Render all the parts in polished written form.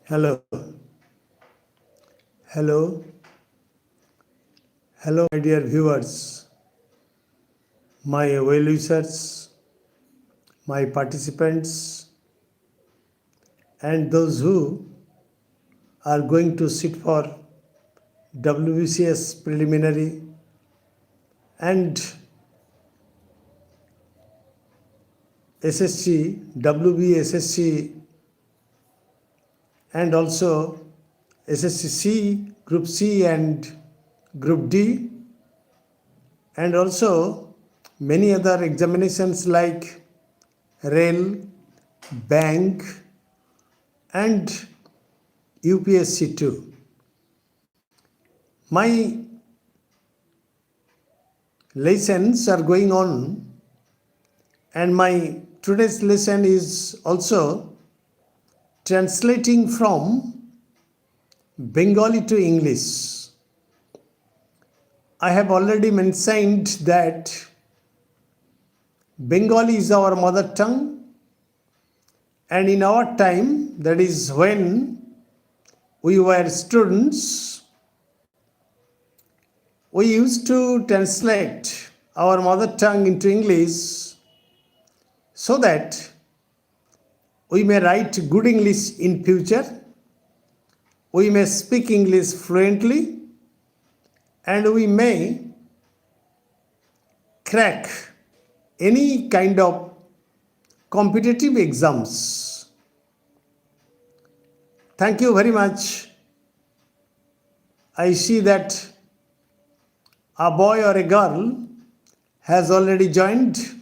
Hello, hello, hello, my dear viewers, my well wishers, my participants, and those who are going to sit for WBCS preliminary and SSC, WBSSC, and also SSC Group C and Group D, and also many other examinations like Rail, Bank, and UPSC too. My lessons are going on, and my today's lesson is also translating from Bengali to English. I have already mentioned that Bengali is our mother tongue, and in our time, that is when we were students, we used to translate our mother tongue into English so that we may write good English in future, we may speak English fluently, and we may crack any kind of competitive exams. Thank you very much. I see that a boy or a girl has already joined.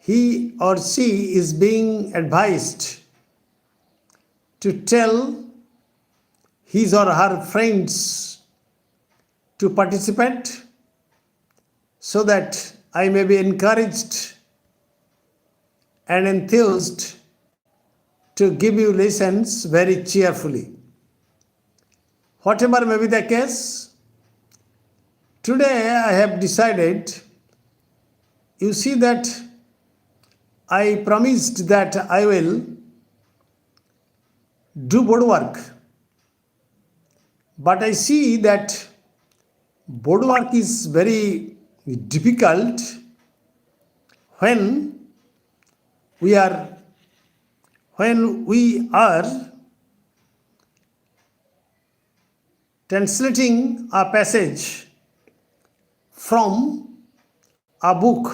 He or she is being advised to tell his or her friends to participate so that I may be encouraged and enthused to give you lessons very cheerfully. Whatever may be the case, today I have decided, you see that I promised that I will do board work, but I see that board work is very difficult when we are translating a passage from a book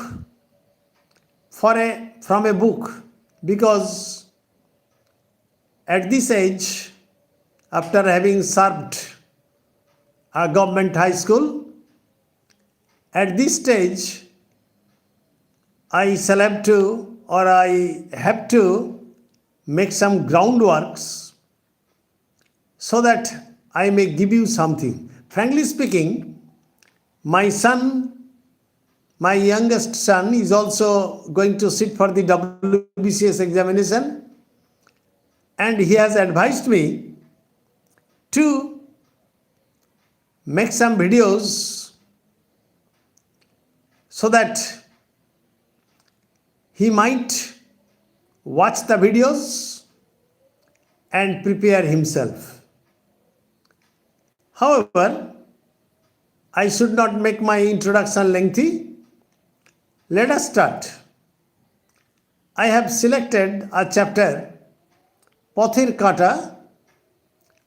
from a book, because at this age, after having served a government high school, at this stage I shall have to, or I have to make some groundworks so that I may give you something. Frankly speaking, my youngest son is also going to sit for the WBCS examination, and he has advised me to make some videos so that he might watch the videos and prepare himself. However, I should not make my introduction lengthy. Let us start. I have selected a chapter, Pothir Kata,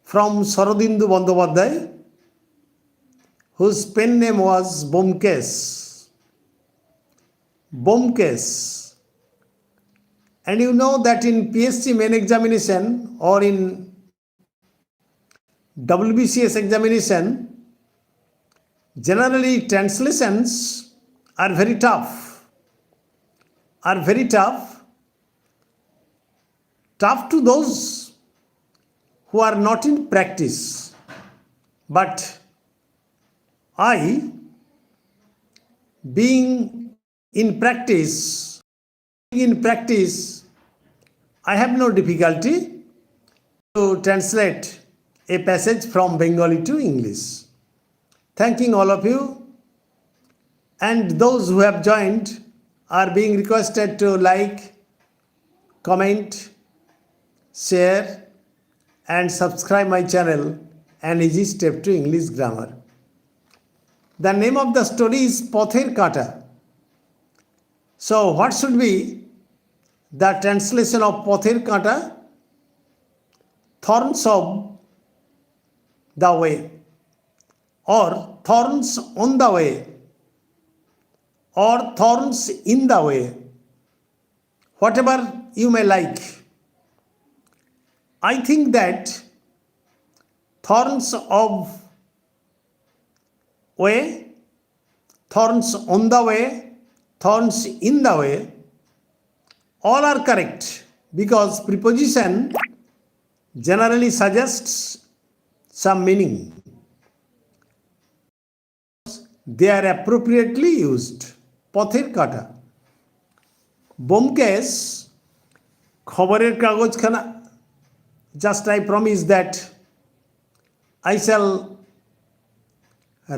from Sarodindu Bandyopadhyay, whose pen name was Bomkesh. Bomkesh. And you know that in PSC main examination or in WBCS examination, generally translations are very tough. Tough to those who are not in practice. But I, being in practice, I have no difficulty to translate a passage from Bengali to English. Thanking all of you, and those who have joined are being requested to like, comment, share, and subscribe my channel An Easy Step to English Grammar. The name of the story is Pother Kata. So what should be the translation of Pother Kata? Thorns of the way, or thorns on the way, or thorns in the way, whatever you may like. I think that thorns of way, thorns on the way, thorns in the way, all are correct because preposition generally suggests some meaning. They are appropriately used. Pother Kata. Byomkesh খবরের কাগজখানা. Just I promise that I shall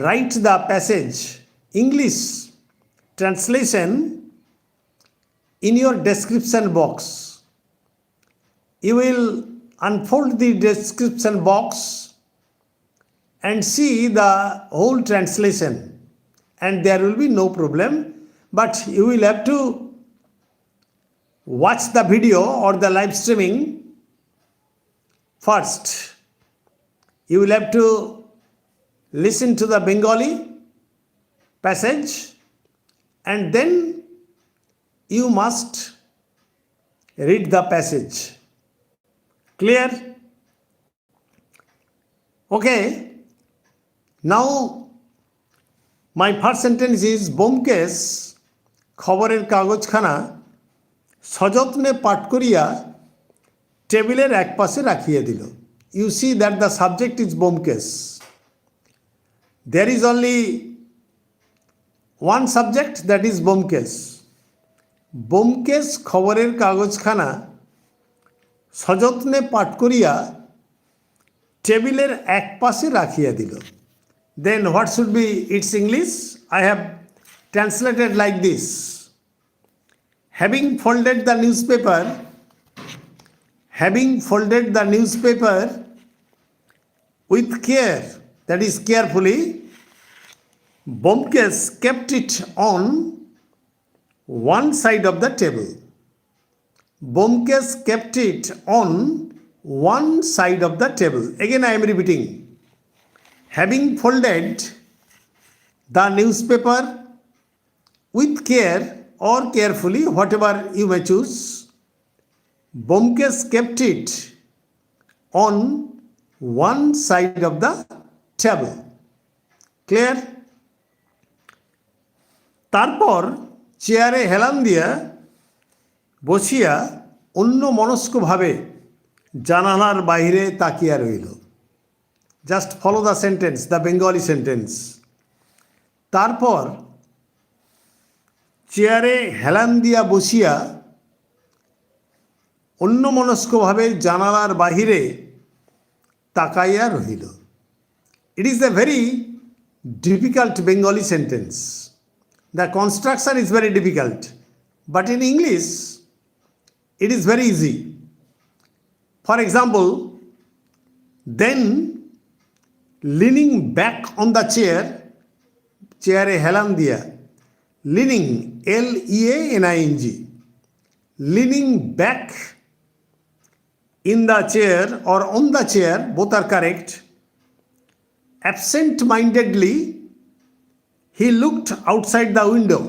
write the passage English translation in your description box. You will unfold the description box and see the whole translation, and there will be no problem, but you will have to watch the video or the live streaming first. You will have to listen to the Bengali passage, and then you must read the passage. Clear? Okay. Now my first sentence is Byomkesh খবরের কাগজখানা সযত্নে পাঠ করিয়া টেবিলের এক পাশে রাখিয়া দিল. You see that the subject is Byomkesh. There is only one subject, that is Byomkesh. Byomkesh খবরের কাগজখানা সযত্নে পাঠ করিয়া টেবিলের এক পাশে রাখিয়া দিল. Then what should be its English? I have translated like this. Having folded the newspaper with care, that is carefully, Byomkesh kept it on one side of the table. Byomkesh kept it on one side of the table. Again I am repeating. Having folded the newspaper with care or carefully, whatever you may choose, Byomkesh kept it on one side of the table. Clear? তারপর চেয়ারে হেলান দিয়া বসিয়া অন্য মনস্কভাবে জানালার বাইরে তাকিয়া রইল. Just follow the sentence, the Bengali sentence. তারপর চেয়ারে হেলান দিয়া বসিয়া অন্যমনস্কভাবে জানালার বাহিরে তাকাইয়া রহিল. It is a very difficult Bengali sentence. The construction is very difficult, but in English it is very easy. For example, then leaning back on the chair, চেয়ারে হেলান দিয়া, leaning, Leaning, leaning back in the chair or on the chair, both are correct. Absent-mindedly, he looked outside the window.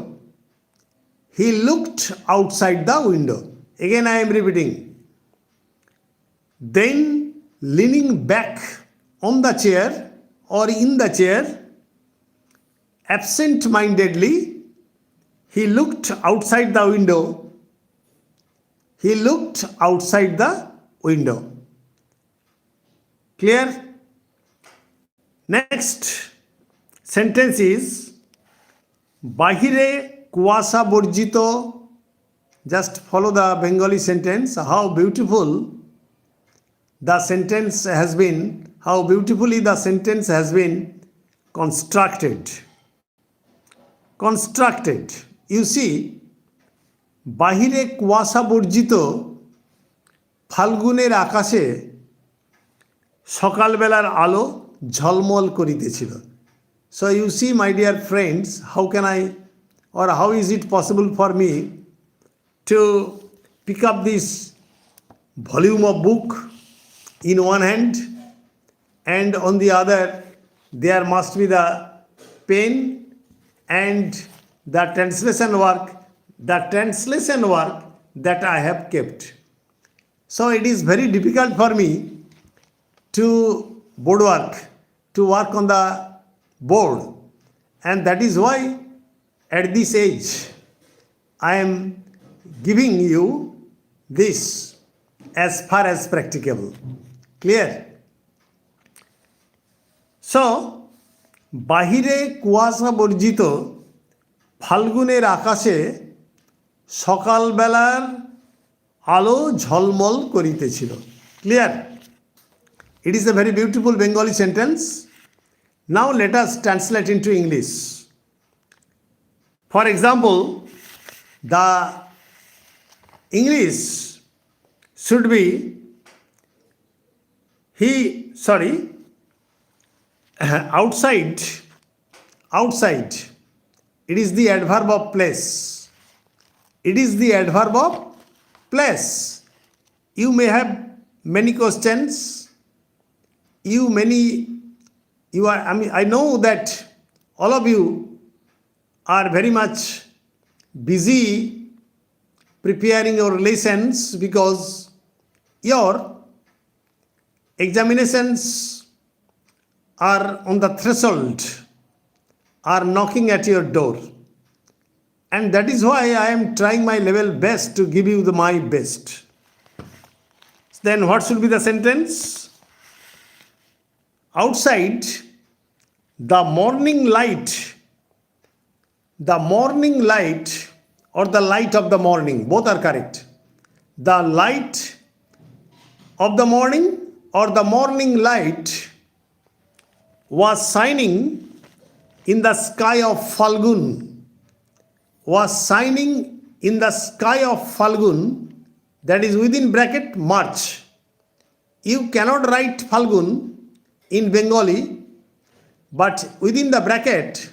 He looked outside the window. Again I am repeating. Then leaning back on the chair or in the chair, absent-mindedly, he looked outside the window. He looked outside the window. Clear? Next sentence is বাহিরে কুয়াশা বর্জিত. Just follow the Bengali sentence. How beautifully the sentence has been constructed. You see, বাহিরে কুয়াশা বর্জিত ফাল্গুনের আকাশে সকালবেলার আলো ঝলমল করিতেছিল. So you see, my dear friends, how can I, or how is it possible for me to pick up this volume of book in one hand, and on the other there must be the pen and the translation work that I have kept. So it is very difficult for me to work on the board, and that is why at this age I am giving you this as far as practicable. Clear? So বাহিরে কুয়াশা বর্জিত ফাল্গুনের আকাশে সকালবেলার আলো ঝলমল করিতেছিল. Clear? It is a very beautiful Bengali sentence. Now let us translate into English. For example, the English should be outside. It is the adverb of place. You may have many questions. I know that all of you are very much busy preparing your lessons because your examinations are on the threshold, are knocking at your door, and that is why I am trying my level best to give you my best. Then what should be the sentence? Outside, the morning light or the light of the morning, both are correct. The light of the morning or the morning light was shining in the sky of Falgun. That is within bracket March. You cannot write Falgun in Bengali, but within the bracket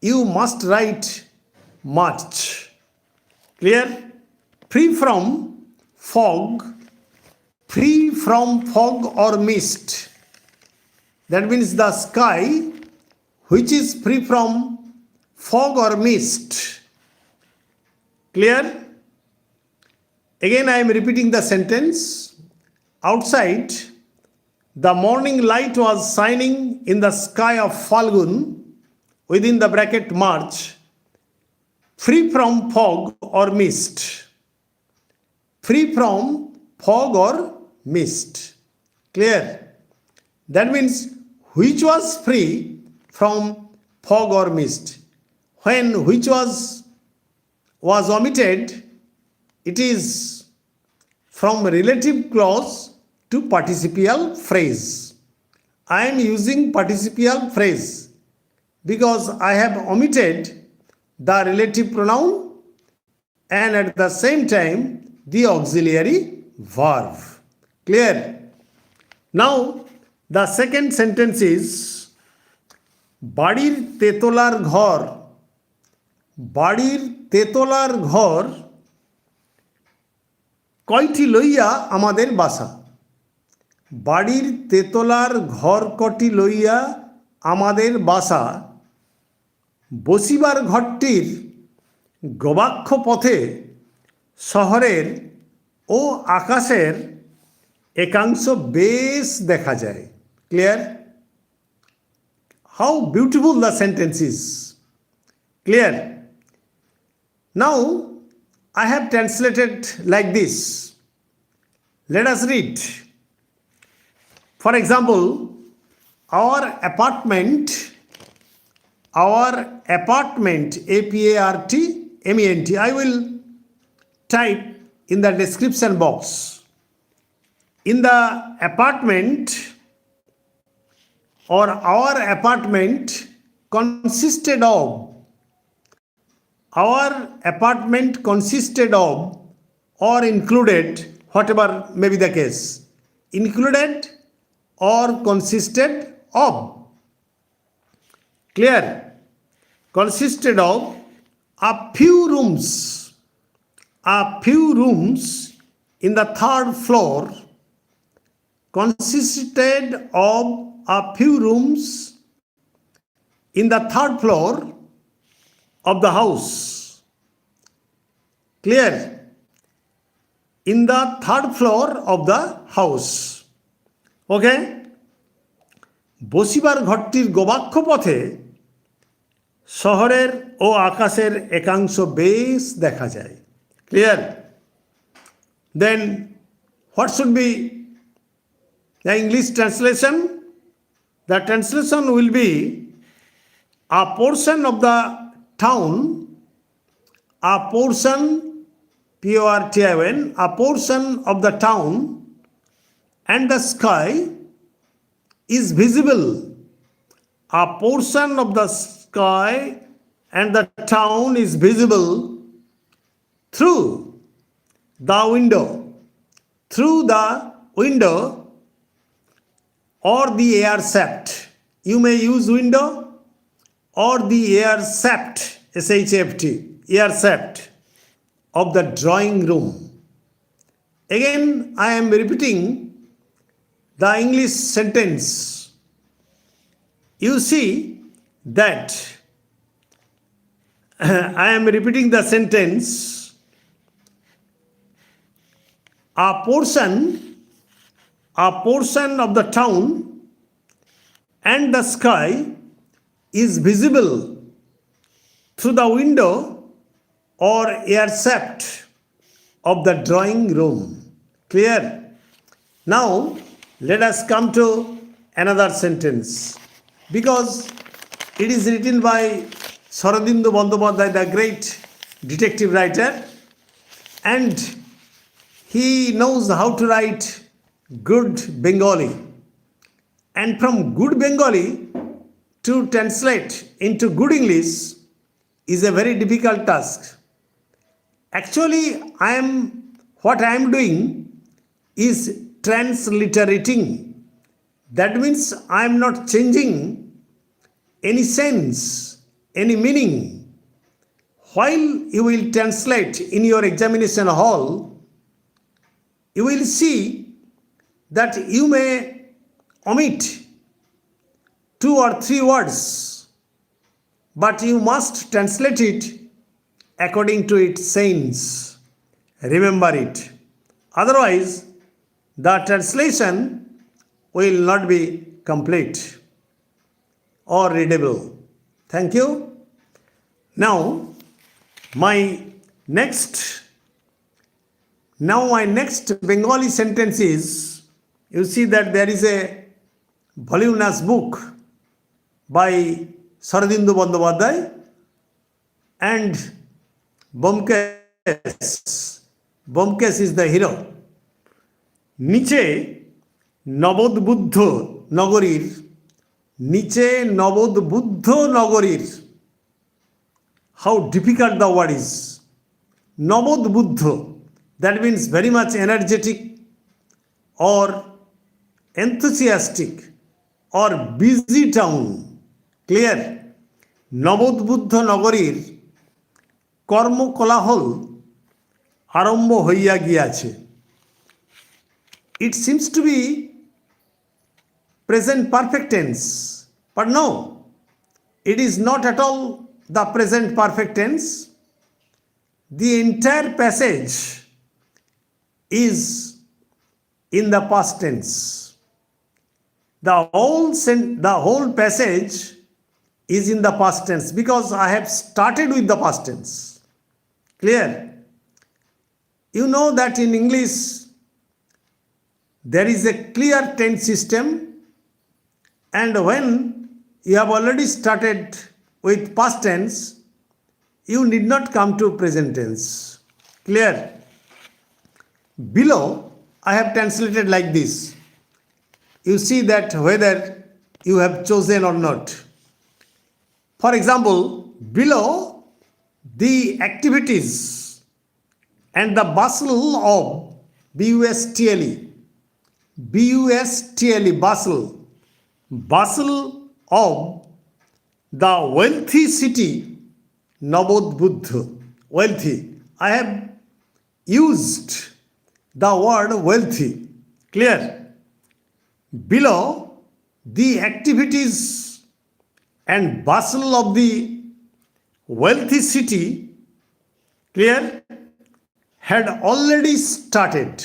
you must write March. Clear? Free from fog or mist. That means the sky which is free from fog or mist. Clear? Again I am repeating the sentence. Outside, the morning light was shining in the sky of Falgun, within the bracket March, free from fog or mist. Clear? That means which was free from fog or mist. When which was omitted, it is from relative clause to participial phrase. I am using participial phrase because I have omitted the relative pronoun and at the same time the auxiliary verb. Clear? Now the second sentence is বাড়ির তেতলার ঘর কয়টি লইয়া আমাদের বাসা. বাড়ির তেতলার ঘর কটি লইয়া আমাদের বাসা, বসিবার ঘরটির গবাক্ষ পথে শহরের ও আকাশের একাংশ বেশ দেখা যায়. Clear? How beautiful the sentence is. Clear? Now I have translated like this. Let us read. For example, our apartment, apartment, I will type in the description box. In the apartment, or our apartment consisted of, or included, whatever may be the case, included or consisted of. Clear? Consisted of a few rooms. A few rooms in the third floor. Consisted of a few rooms in the third floor of the house. Clear? In the third floor of the house. Okay? বসিবার ঘরটির গবাক্ষ পথে শহরের ও আকাশের একাংশ বেশ দেখা যায়। Clear? Then what should be the English translation? The translation will be a portion of the town, a portion, P-O-R-T-I-O-N, a portion of the town and the sky is visible. A portion of the sky and the town is visible through the window. Through the window or the air shaft. You may use window or the air shaft, S-H-A-F-T, air shaft of the drawing room. Again, I am repeating the English sentence. You see that I am repeating the sentence. A portion of the town and the sky is visible through the window or air shaft of the drawing room. Clear? Now, let us come to another sentence. Because it is written by Sharadindu Bandyopadhyay, the great detective writer, and he knows how to write good Bengali. And from good Bengali to translate into good English is a very difficult task. Actually, what I am doing is transliterating. That means I am not changing any sense, any meaning. While you will translate in your examination hall, you will see that you may omit 2 or 3 words, but you must translate it according to its sense. Remember it. Otherwise, the translation will not be complete or readable. Thank you. Now, my next Bengali sentence is, you see that there is a voluminous book by Sharadindu Bandyopadhyay and Bomkes is the hero. নিচে নবোদ্বুদ্ধ নগরীর, how difficult the word is. Nobodbuddha, that means very much energetic or enthusiastic or busy town. Clear? নবোদ্বুদ্ধ নগরীর কর্মকোলাহল আরম্ভ হইয়া গিয়াছে. It seems to be present perfect tense, but no, it is not at all the present perfect tense. The entire passage is in the past tense. The whole passage is in the past tense because I have started with the past tense. Clear? You know that in English there is a clear tense system, and when you have already started with past tense, you need not come to present tense. Clear? Below, I have translated like this. You see that whether you have chosen or not. For example, below, the activities and the bustle of BUSTLE bustle, bustle, bustle of the wealthy city Nabodh. Wealthy. I have used the word wealthy. Clear? Below, the activities and bustle of the wealthy city, clear, had already started.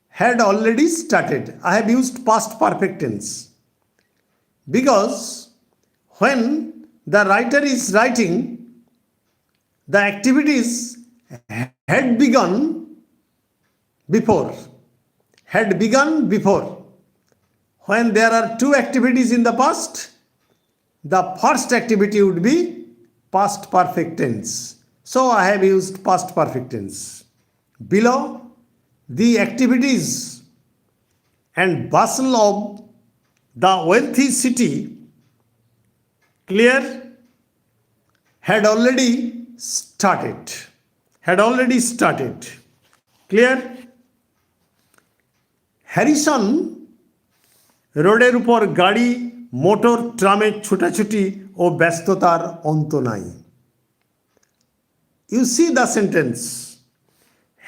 Had already started. I have used past perfect tense because when the writer is writing, the activities had begun before. Had begun before. When there are two activities in the past, the first activity would be past perfect tense. So I have used past perfect tense. Below, the activities and bustle of the wealthy city, clear, had already started. Had already started. Clear? Harrison রোডের উপর গাড়ি motor ট্রামের ছোটাছুটি ও ব্যস্ততার অন্ত নাই। You see the sentence.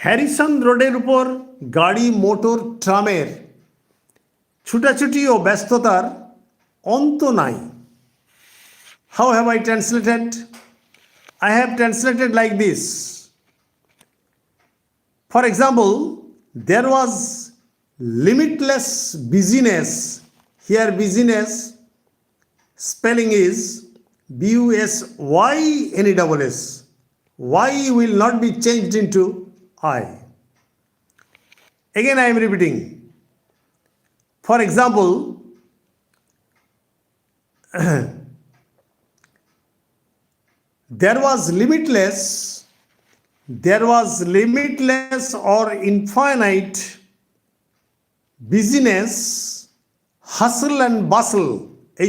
Harrison রোডের উপর গাড়ি মোটর ট্রামের ছুটাছুটি ও ব্যস্ততার অন্ত নাই। How have I translated? I have translated like this. For example, there was limitless busyness. Here busyness spelling is busyness. Y will not be changed into I. Again I am repeating. For example, there was limitless or infinite busyness, hustle and bustle,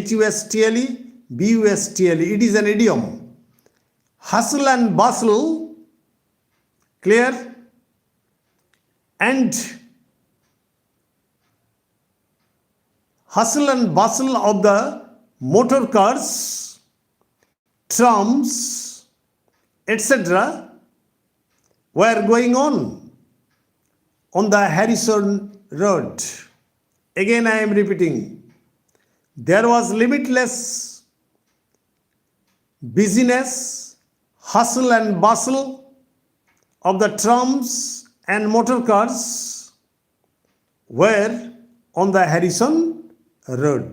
H-U-S-T-L-E, B-U-S-T-L-E, it is an idiom. Hustle and bustle, clear? And hustle and bustle of the motor cars, trams, etc. were going on the Harrison Road. Again I am repeating. There was limitless busyness, hustle and bustle of the trams and motor cars were on the Harrison Road.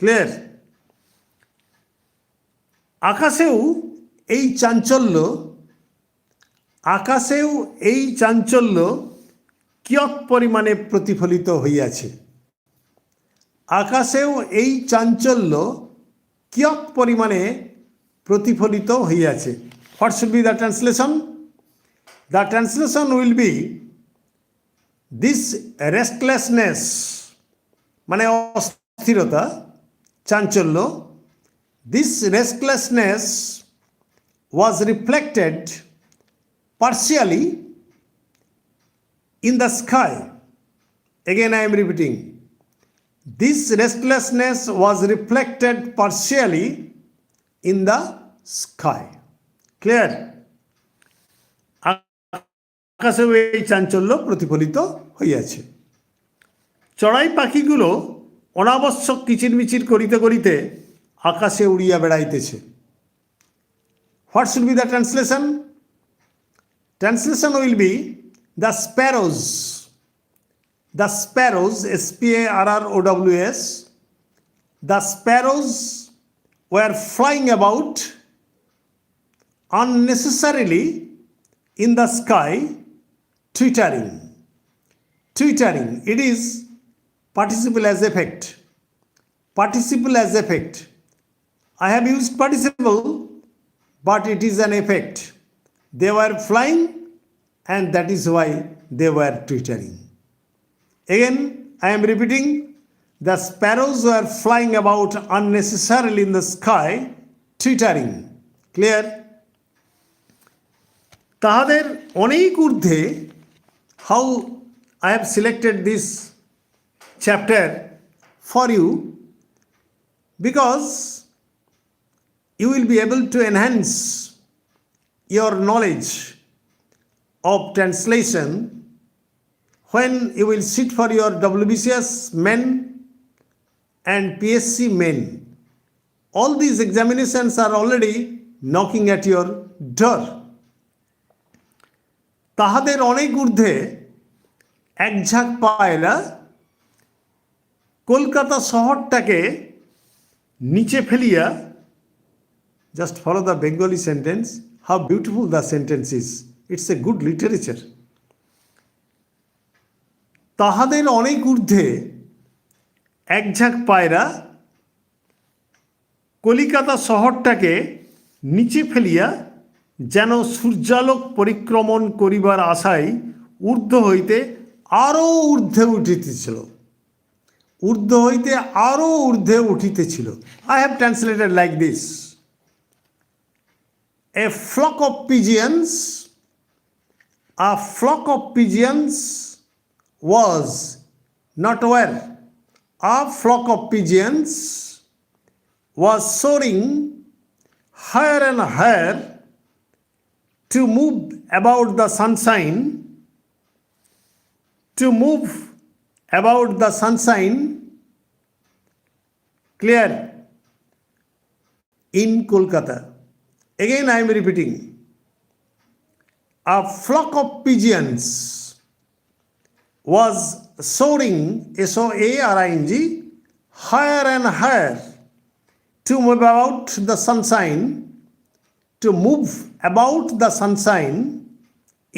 Clear? আকাশেও এই চাঞ্চল্য কিয়ৎ পরিমাণে প্রতিফলিত হইয়াছে। আকাশেও এই চাঞ্চল্য কিয়ৎ পরিমাণে প্রতিফলিত হইয়াছে। What should be the translation? The translation will be this restlessness, মানে অস্থিরতা, চাঞ্চল্য, this restlessness was reflected partially in the sky. Again I am repeating. This restlessness was reflected partially in the sky. Clear? আকাশে এই চাঞ্চল্য প্রতিফলিত হইয়াছে। চড়াই পাখিগুলো অনাবশ্যক কিচিরমিচির করিতে করিতে আকাশে উড়িয়া বেড়াইতেছে। What should be the translation? Translation will be the sparrows. The sparrows, S-P-A-R-R-O-W-S, the sparrows were flying about unnecessarily in the sky, twittering. Twittering, it is participle as effect. Participle as effect. I have used participle, but it is an effect. They were flying and that is why they were twittering. Again, I am repeating, the sparrows were flying about unnecessarily in the sky, twittering. Clear? তাহাদের অনেক ঊর্ধ্বে, how I have selected this chapter for you, because you will be able to enhance your knowledge of translation when you will sit for your WBCS MAIN and PSC MAIN. All these examinations are already knocking at your door. তাহাদের অনেক ঊর্ধ্বে এক ঝাঁক পায়রা কলকাতা শহরটাকে নিচে ফেলিয়া, just follow the Bengali sentence, how beautiful the sentence is. It's a good literature. তাহাদের অনেক ঊর্ধ্বে এক ঝাঁক পায়রা কলিকাতা শহরটাকে নিচে ফেলিয়া যেন সূর্যালোক পরিক্রমণ করিবার আশায় ঊর্ধ্ব হইতে আরও ঊর্ধ্বে উঠিতেছিল। ঊর্ধ্ব হইতে আরও ঊর্ধ্বে উঠিতেছিল। I have translated like this. A flock of pigeons was not aware. A flock of pigeons was soaring higher and higher to move about the sunshine, clear, in Kolkata. Again I am repeating. A flock of pigeons was soaring, S-O-A-R-I-N-G, higher and higher to move about the sunshine,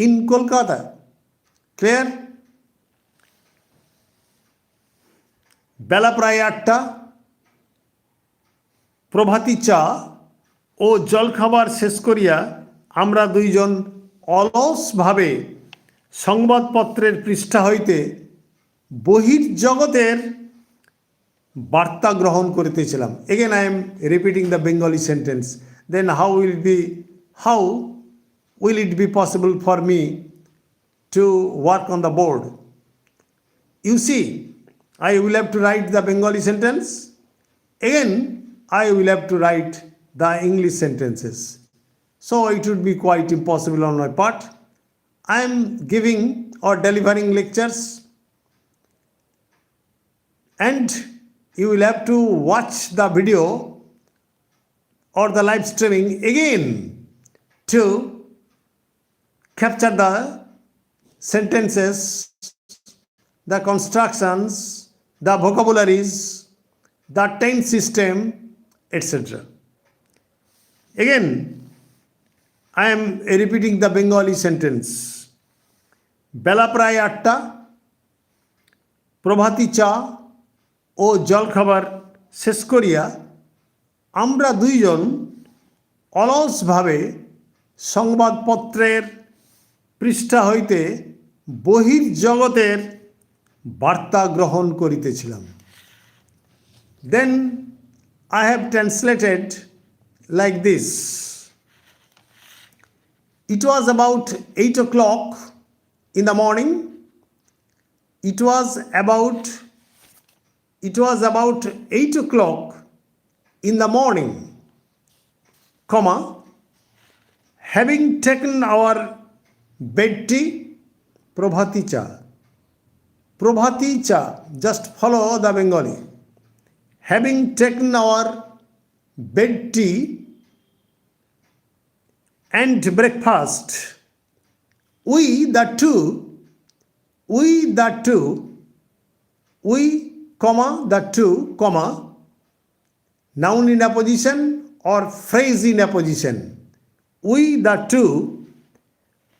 in Kolkata. Clear? বেলা প্রায় 8টা, প্রভাতী চা ও জলখাবার শেষ করিয়া আমরা দুইজন অলসভাবে সংবাদপত্রের পৃষ্ঠা হইতে বহির্জগতের বার্তা গ্রহণ করিতেছিলাম। Again I am repeating the Bengali sentence. Then how will it be possible for me to work on the board? You see, I will have to write the Bengali sentence. Again, I will have to write the English sentences. So it would be quite impossible on my part. I am giving or delivering lectures, and you will have to watch the video or the live streaming again to capture the sentences, the constructions, the vocabularies, the tense system, etc. Again, I am repeating the Bengali sentence. বেলা প্রায় 8টা, প্রভাতী চা ও জলখাবার শেষ করিয়া আমরা দুইজন অলসভাবে সংবাদপত্রের পৃষ্ঠা হইতে বহির্জগতের বার্তা গ্রহণ করিতেছিলাম। Then I have translated like this. It was about 8 o'clock in the morning. It was about 8 o'clock in the morning, comma, having taken our bed tea, Probhati cha, just follow the Bengali. Having taken our bed tea and breakfast, we the two, noun in a position or phrase in a position. We the two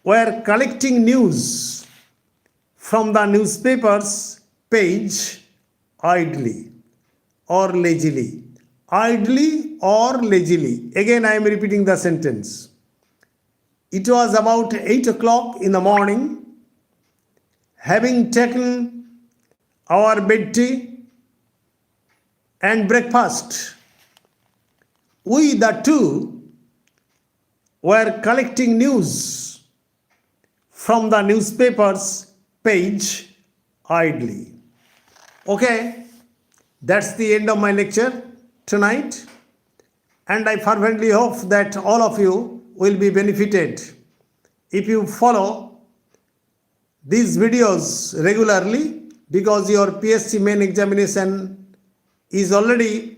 were collecting news from the newspaper's page idly or lazily. Again I am repeating the sentence. It was about 8 o'clock in the morning, having taken our bed tea and breakfast, we the two were collecting news from the newspaper's page idly. Okay, that's the end of my lecture tonight, and I fervently hope that all of you will be benefited if you follow these videos regularly, because your PSC main examination is already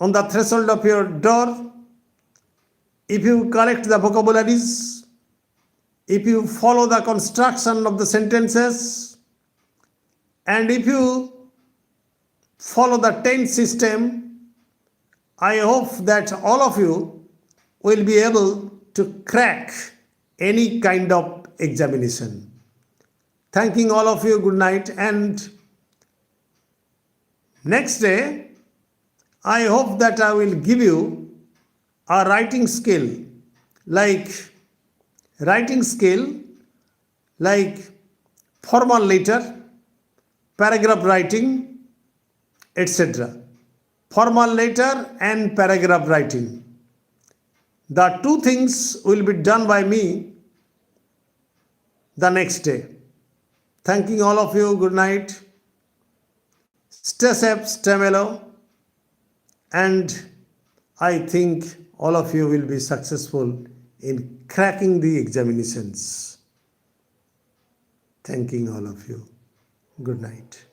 on the threshold of your door. If you correct the vocabularies, if you follow the construction of the sentences, and if you follow the tense system, I hope that all of you will be able to crack any kind of examination. Thanking all of you, good night, and next day I hope that I will give you a writing skill like formal letter, paragraph writing, etc. Formal letter and paragraph writing. The two things will be done by me the next day. Thanking all of you, good night. Stay safe, stay mellow, and I think all of you will be successful in cracking the examinations. Thanking all of you. Good night.